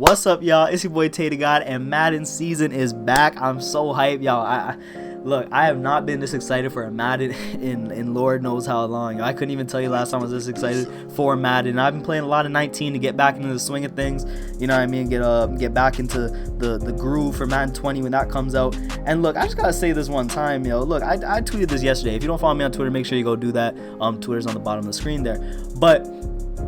What's up, y'all? It's your boy TeyTheGod, and Madden season is back. I'm so hyped, y'all. Look, I have not been this excited for a Madden in Lord knows how long. I couldn't even tell you last time I was this excited for Madden. I've been playing a lot of 19 to get back into the swing of things. You know what I mean? Get back into the groove for Madden 20 when that comes out. And look, I just gotta say this one time, yo. Look, I tweeted this yesterday. If you don't follow me on Twitter, make sure you go do that. Twitter's on the bottom of the screen there. But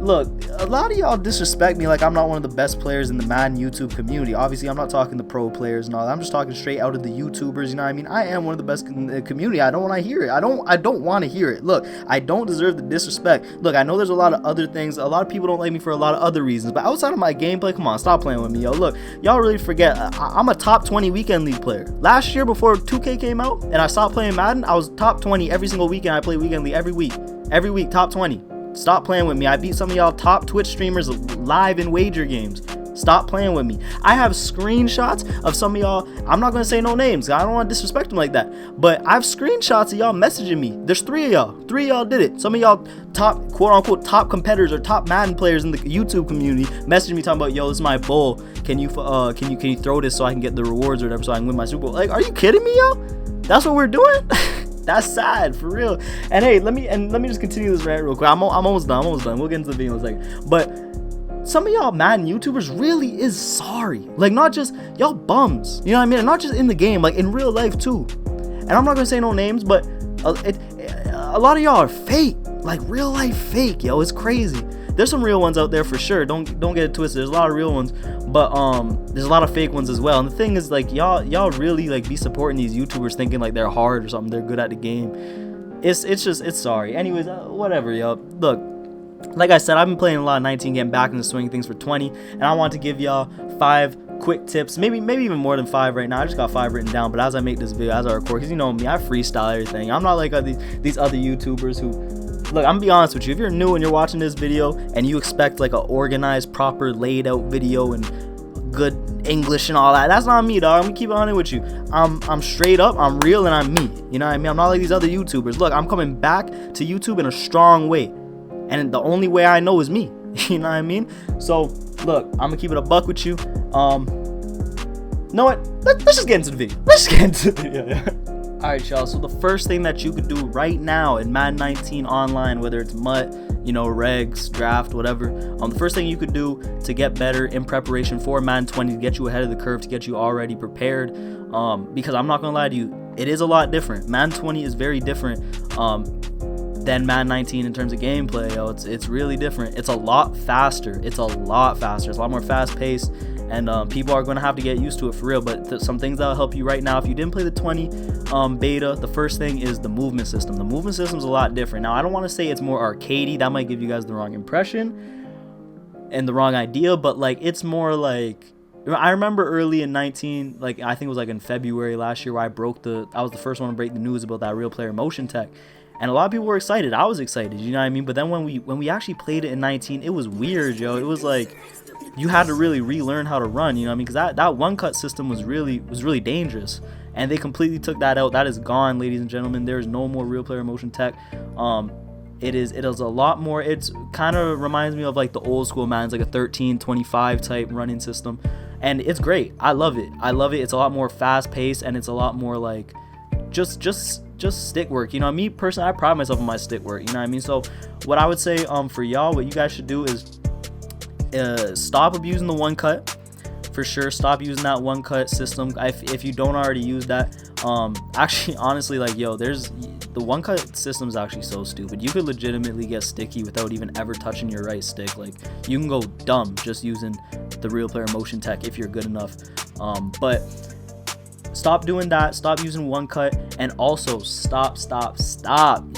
look, a lot of y'all disrespect me like I'm not one of the best players in the Madden YouTube community. Obviously, I'm not talking the pro players and all that. I'm just talking straight out of the YouTubers. You know what I mean? I am one of the best in the community. I don't want to hear it. I don't want to hear it. Look, I don't deserve the disrespect. Look, I know there's a lot of other things. A lot of people don't like me for a lot of other reasons. But outside of my gameplay, come on, stop playing with me, yo. Look, y'all really forget. I'm a top 20 weekend league player. Last year, before 2K came out and I stopped playing Madden, I was top 20 every single weekend. I play weekend league every week. Every week, top 20. Stop playing with me. I beat some of y'all top Twitch streamers live in wager games. Stop playing with me. I have screenshots of some of y'all. I'm not going to say no names. I don't want to disrespect them like that. But I have screenshots of y'all messaging me. There's three of y'all. Three of y'all did it. Some of y'all top, quote unquote, top competitors or top Madden players in the YouTube community messaging me talking about, yo, this is my bowl. Can you throw this so I can get the rewards or whatever so I can win my Super Bowl? Like, are you kidding me, yo? That's what we're doing? That's sad, for real. And hey, let me just continue this rant real quick. I'm almost done. We'll get into the video in a second. But some of y'all Madden YouTubers really is sorry. Like, not just y'all bums. You know what I mean? And not just in the game, like in real life too. And I'm not gonna say no names, but a lot of y'all are fake. Like real life fake, yo. It's crazy. There's some real ones out there for sure. Don't get it twisted. There's a lot of real ones, but there's a lot of fake ones as well. And the thing is, like, y'all really like be supporting these YouTubers thinking like they're hard or something. They're good at the game. It's sorry. Anyways, whatever, yo. Look, like I said, I've been playing a lot of 19, getting back into swinging things for 20, and I want to give y'all 5 quick tips, maybe even more than 5 right now. I just got 5 written down, but as I make this video, as I record, because you know me, I freestyle everything. I'm not like these other YouTubers who. Look, I'm gonna be honest with you. If you're new and you're watching this video and you expect like a organized, proper, laid out video and good English and all that, that's not me, dog. I'm gonna keep it honest with you. I'm straight up, I'm real, and I'm me. You know what I mean? I'm not like these other YouTubers. Look, I'm coming back to YouTube in a strong way, and the only way I know is me. You know what I mean? So look, I'm gonna keep it a buck with you. You know what? Let's just get into the video. Yeah. Alright, y'all, so the first thing that you could do right now in Madden 19 online, whether it's MUT, you know, regs, draft, whatever, the first thing you could do to get better in preparation for Madden 20, to get you ahead of the curve, to get you already prepared, because I'm not gonna lie to you, it is a lot different. Madden 20 is very different than Madden 19 in terms of gameplay, yo. It's really different. It's a lot faster. It's a lot more fast paced. And people are going to have to get used to it for real. But some things that'll help you right now, if you didn't play the 20 beta, the first thing is the movement system. The movement system is a lot different. Now, I don't want to say it's more arcadey. That might give you guys the wrong impression and the wrong idea. But like, it's more like, I remember early in 19, like I think it was like in February last year, where I was the first one to break the news about that real player motion tech. And a lot of people were excited. I was excited, you know what I mean? But then when we actually played it in 19, it was weird, yo. It was like, you had to really relearn how to run, you know what I mean? Because that one cut system was really dangerous, and they completely took that out. That is gone, ladies and gentlemen. There is no more real player motion tech. It is a lot more. It's kind of reminds me of like the old school Madden, like a 13-25 type running system, and it's great. I love it. It's a lot more fast paced, and it's a lot more like just stick work. You know, me personally, I pride myself on my stick work, you know what I mean? So what I would say for y'all, what you guys should do is stop abusing the one cut, for sure. Stop using that one cut system if you don't already use that. Actually, honestly, like, yo, the one cut system is actually so stupid. You could legitimately get sticky without even ever touching your right stick. Like, you can go dumb just using the real player motion tech if you're good enough. But stop doing that. Stop using one cut, and also stop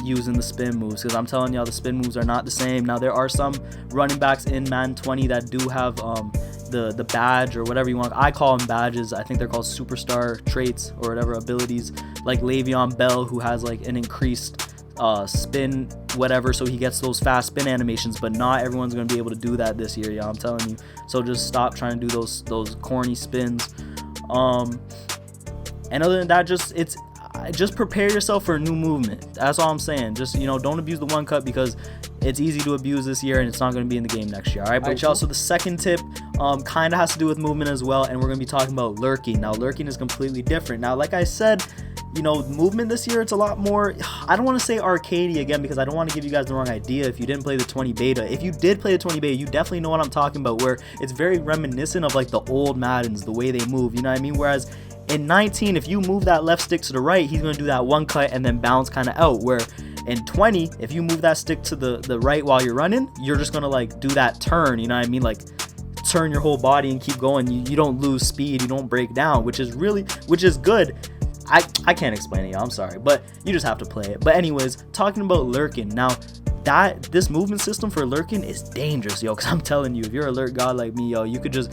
using the spin moves, because I'm telling y'all, the spin moves are not the same. Now, there are some running backs in Madden 20 that do have the badge or whatever you want. I call them badges. I think they're called superstar traits or whatever, abilities, like Le'Veon Bell, who has like an increased spin whatever, so he gets those fast spin animations. But not everyone's gonna be able to do that this year, y'all. I'm telling you. So just stop trying to do those corny spins. And other than that, just prepare yourself for a new movement. That's all I'm saying. Just, you know, don't abuse the one cut, because it's easy to abuse this year and it's not going to be in the game next year. All right, y'all. So the second tip kind of has to do with movement as well, and we're going to be talking about lurking. Now lurking is completely different. Now like I said, you know, movement this year, it's a lot more, I don't want to say arcadey again, because I don't want to give you guys the wrong idea if you didn't play the 20 beta. If you did play the 20 beta, you definitely know what I'm talking about, where it's very reminiscent of like the old Maddens, the way they move, you know what I mean? Whereas in 19, if you move that left stick to the right, he's going to do that one cut and then bounce kind of out, where in 20, if you move that stick to the right while you're running, you're just going to like do that turn, you know what I mean? Like turn your whole body and keep going. You don't lose speed, you don't break down, which is good. I can't explain it, y'all, I'm sorry, but you just have to play it. But anyways, talking about lurking, now this movement system for lurking is dangerous, yo, because I'm telling you, if you're a lurk god like me, yo, you could just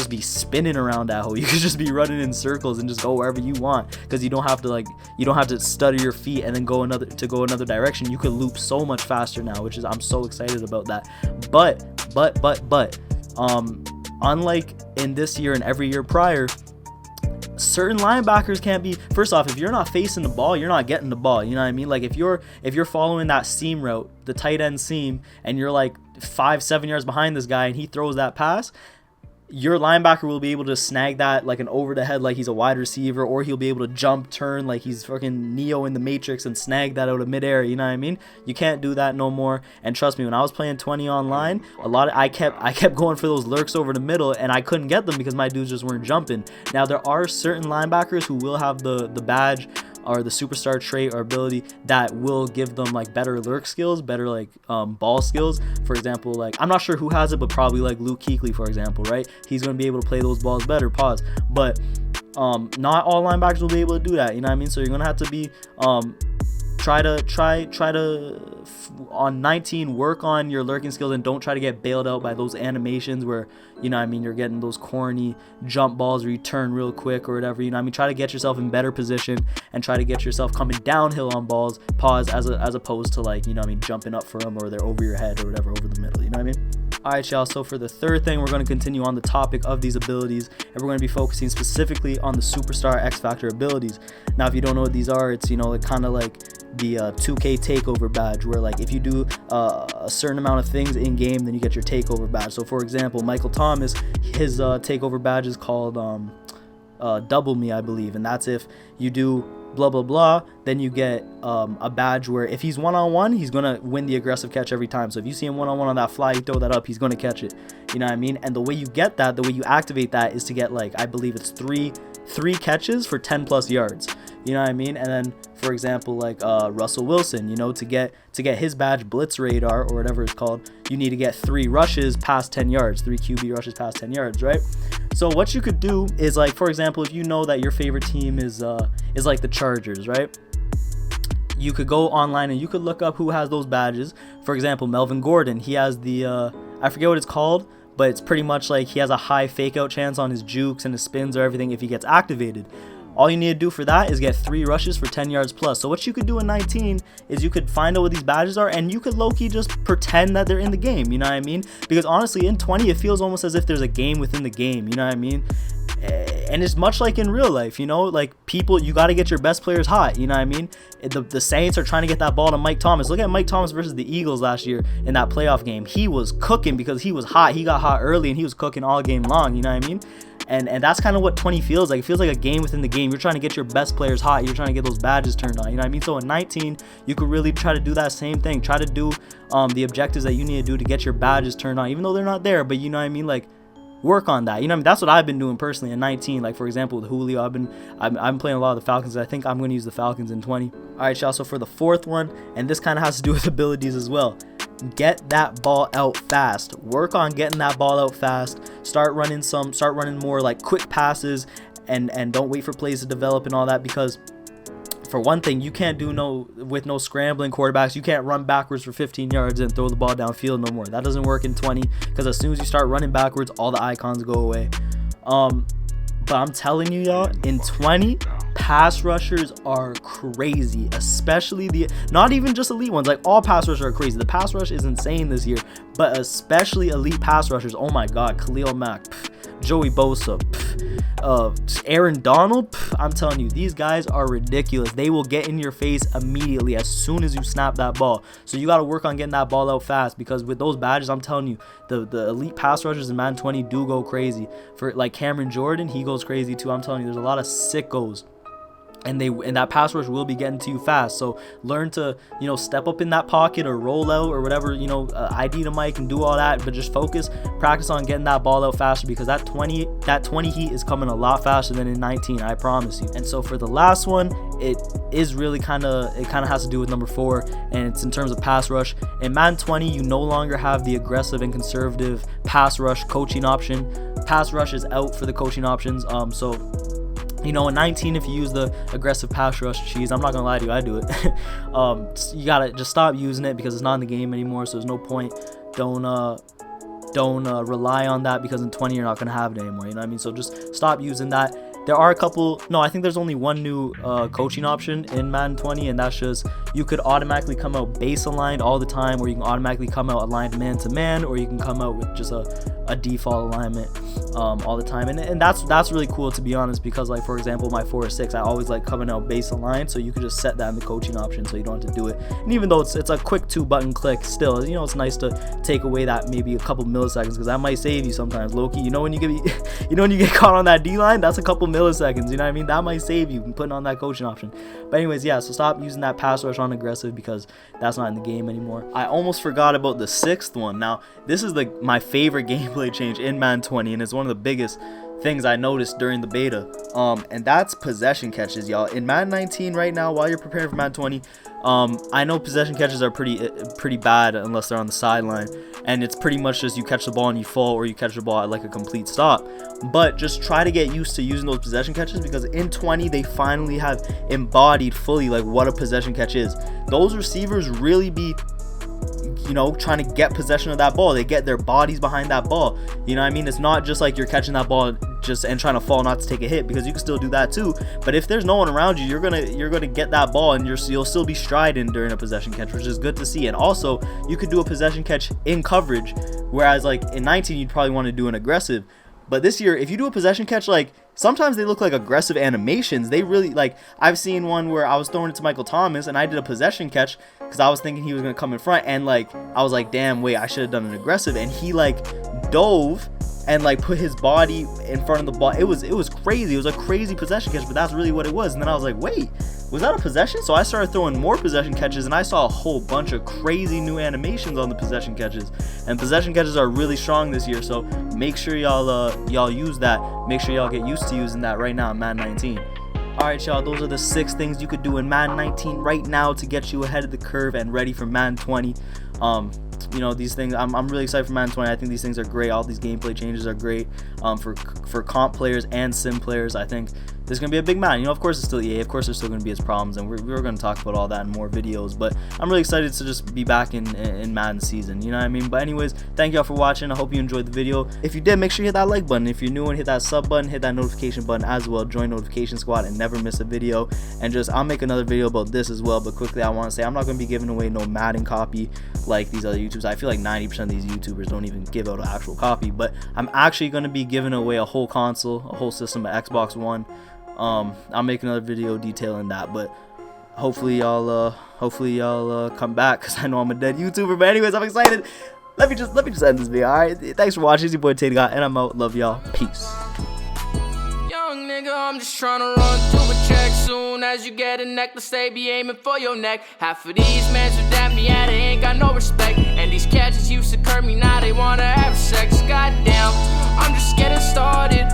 be spinning around that hole. You could just be running in circles and just go wherever you want, because you don't have to stutter your feet and then go another direction. You could loop so much faster now, which is, I'm so excited about that. But unlike in this year and every year prior, certain linebackers can't be, first off, if you're not facing the ball, you're not getting the ball, you know what I mean? Like if you're following that seam route, the tight end seam, and you're like 5-7 yards behind this guy and he throws that pass, your linebacker will be able to snag that like an over the head, like he's a wide receiver, or he'll be able to jump, turn like he's fucking Neo in the Matrix and snag that out of midair, you know what I mean? You can't do that no more. And trust me, when I was playing 20 online, I kept going for those lurks over the middle, and I couldn't get them because my dudes just weren't jumping. Now there are certain linebackers who will have the badge or the superstar trait or ability that will give them like better lurk skills, better like ball skills. For example, like I'm not sure who has it, but probably like Luke Kuechly, for example, right? He's going to be able to play those balls better, but not all linebackers will be able to do that, you know what I mean? So you're going to have to be try to on 19 work on your lurking skills, and don't try to get bailed out by those animations where, you know what I mean, you're getting those corny jump balls where you turn real quick or whatever, you know what I mean? Try to get yourself in better position and try to get yourself coming downhill on balls, as opposed to like, you know what I mean, jumping up for them or they're over your head or whatever, over the middle, you know what I mean? Alright y'all, so for the third thing, we're going to continue on the topic of these abilities, and we're going to be focusing specifically on the Superstar X Factor abilities. Now if you don't know what these are, it's, you know, like kind of like the 2K takeover badge, where like if you do a certain amount of things in game, then you get your takeover badge. So for example, Michael Thomas, his takeover badge is called Double Me, I believe, and that's if you do blah blah blah, then you get a badge where if he's one-on-one, he's gonna win the aggressive catch every time. So if you see him one-on-one on that fly, you throw that up, he's gonna catch it, you know what I mean? And the way you get that, the way you activate that, is to get like, I believe it's three catches for 10+ yards, you know what I mean? And then for example, like Russell Wilson, you know, to get his badge, Blitz Radar or whatever it's called, you need to get 3 rushes past 10 yards, 3 QB rushes past 10 yards, right? So what you could do is, like, for example, if you know that your favorite team is like the Chargers, right? You could go online and you could look up who has those badges. For example, Melvin Gordon, he has the I forget what it's called, but it's pretty much like he has a high fake out chance on his jukes and his spins or everything if he gets activated. All you need to do for that is get 3 rushes for 10 yards plus. So what you could do in 19 is you could find out what these badges are, and you could low-key just pretend that they're in the game, you know what I mean? Because honestly, in 20, it feels almost as if there's a game within the game, you know what I mean? And it's much like in real life, you know, like people, you got to get your best players hot, you know what I mean? The Saints are trying to get that ball to Mike Thomas. Look at Mike Thomas versus the Eagles last year in that playoff game. He was cooking because he was hot. He got hot early and he was cooking all game long, you know what I mean? And that's kind of what 20 feels like. It feels like a game within the game. You're trying to get your best players hot. You're trying to get those badges turned on, you know what I mean? So in 19, you could really try to do that same thing. Try to do the objectives that you need to do to get your badges turned on, even though they're not there, but you know what I mean? Like, work on that, you know what I mean? That's what I've been doing personally in 19. Like for example, with Julio, I'm playing a lot of the Falcons. I think I'm going to use the Falcons in 20. All right, y'all, so for the fourth one, and this kind of has to do with abilities as well, get that ball out fast. Work on getting that ball out fast. Start running more like quick passes, and don't wait for plays to develop and all that, because for one thing, you can't do no scrambling quarterbacks. You can't run backwards for 15 yards and throw the ball downfield no more. That doesn't work in 20, because as soon as you start running backwards, all the icons go away. But I'm telling you, y'all, in 20, pass rushers are crazy, especially not even just elite ones, like all pass rushers are crazy. The pass rush is insane this year, but especially elite pass rushers. Oh my god, Khalil Mack, Joey Bosa, Aaron Donald, I'm telling you, these guys are ridiculous. They will get in your face immediately as soon as you snap that ball. So you got to work on getting that ball out fast, because with those badges, I'm telling you, the elite pass rushers in Madden 20 do go crazy. For like Cameron Jordan, he goes crazy too. I'm telling you, there's a lot of sickos. And that pass rush will be getting to you fast. So learn to, step up in that pocket or roll out or whatever, ID the mic and do all that. But just practice on getting that ball out faster, because that 20 heat is coming a lot faster than in 19, I promise you. And so for the last one, it is really kind of has to do with number 4, and it's in terms of pass rush. In Madden 20, you no longer have the aggressive and conservative pass rush coaching option. Pass rush is out for the coaching options. In 19, if you use the aggressive pass rush cheese, I'm not gonna lie to you, I do it. You gotta just stop using it, because it's not in the game anymore, so there's no point. Don't rely on that, because in 20 you're not gonna have it anymore. You know what I mean? So just stop using that. There are a couple, I think there's only one new coaching option in Madden 20, and that's just you could automatically come out base aligned all the time, or you can automatically come out aligned man to man, or you can come out with just a default alignment all the time. And that's really cool, to be honest, because like, for example, my 4 or 6, I always like coming out base aligned, so you could just set that in the coaching option, so you don't have to do it. And even though it's a quick 2-button click, still, it's nice to take away that maybe a couple milliseconds, because that might save you sometimes, low-key. When you get caught on that D-line, that's a couple milliseconds, you know what I mean? That might save you putting on that coaching option. But anyways, yeah, so stop using that pass rush on aggressive, because that's not in the game anymore. I almost forgot about the 6th one. Now, this is my favorite gameplay change in Madden 20, and it's one of the biggest things I noticed during the beta, and that's possession catches, y'all. In Madden 19 right now, while you're preparing for Madden 20, I know possession catches are pretty bad unless they're on the sideline, and it's pretty much just you catch the ball and you fall, or you catch the ball at like a complete stop. But just try to get used to using those possession catches, because in 20 they finally have embodied fully like what a possession catch is. Those receivers really be trying to get possession of that ball. They get their bodies behind that ball. You know what I mean? It's not just like you're catching that ball and trying to fall not to take a hit, because you can still do that too. But if there's no one around you, you're gonna get that ball, and you'll still be striding during a possession catch, which is good to see. And also, you could do a possession catch in coverage, whereas like in 19 you'd probably want to do an aggressive. But this year, if you do a possession catch, like sometimes they look like aggressive animations. They really, like, I've seen one where I was throwing it to Michael Thomas and I did a possession catch because I was thinking he was going to come in front, and like I was like, damn, wait, I should have done an aggressive, and he like dove and like put his body in front of the ball. It was crazy. It was a crazy possession catch, but that's really what it was. And then I was like, wait, was that a possession? So I started throwing more possession catches, and I saw a whole bunch of crazy new animations on the possession catches. And possession catches are really strong this year, so make sure y'all use that. Make sure y'all get used to using that right now in Madden 19. Alright, y'all, those are the 6 things you could do in Madden 19 right now to get you ahead of the curve and ready for Madden 20. These things, I'm really excited for Madden 20. I think these things are great. All these gameplay changes are great for comp players and sim players. I think there's going to be a big Madden. Of course it's still EA. Of course there's still going to be its problems, and we're going to talk about all that in more videos. But I'm really excited to just be back in Madden season. You know what I mean? But anyways, thank y'all for watching. I hope you enjoyed the video. If you did, make sure you hit that like button. If you're new, and hit that sub button, hit that notification button as well. Join notification squad and never miss a video. And I'll make another video about this as well. But quickly, I want to say I'm not going to be giving away no Madden copy like these other YouTubers. I feel like 90% of these YouTubers don't even give out an actual copy. But I'm actually going to be giving away a whole console, a whole system, of Xbox One. I'll make another video detailing that, but hopefully y'all come back, because I know I'm a dead YouTuber. But anyways, I'm excited. Let me just end this video. Alright, thanks for watching. It's your boy TeyTheGod, and I'm out. Love y'all. Peace. Young nigga, I'm just trying to run through a check. Soon as you get a necklace, they be aiming for your neck. Half of these men who damn me at it ain't got no respect, and these catches used to curb me, now they wanna have sex. Goddamn, I'm just getting started.